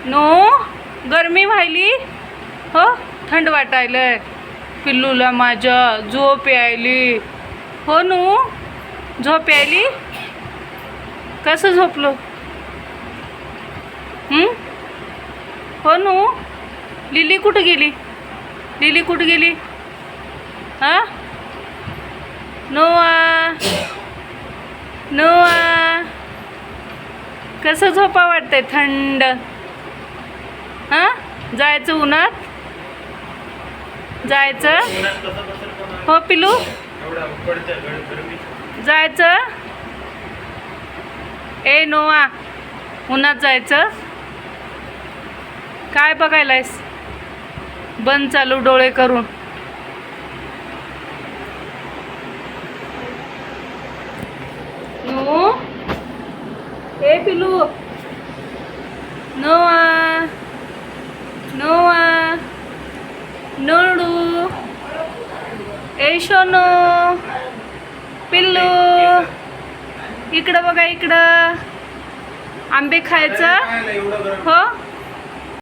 No गरमी व्हायली हो, थंड वाटायलंय पिल्लूला माझ्या. झोप यायली हो नू, झोप यायली. कसं झोपलो हो नू. लिली कुठं गेली, लिली कुठं गेली हां. नोआ नोआ, कसं झोपा वाटतंय थंड हां. जायचं उन्हात, जायचं हो पिलू, जायचं. ए नोआ, उन्हात जायचं. काय बघायलायस बंद चालू डोळे करून. नो ए पिलू, नोआ नोआ नोडू, ए शोनो पिल्लू, इकडं बघा इकडं. आंबे खायचं हो.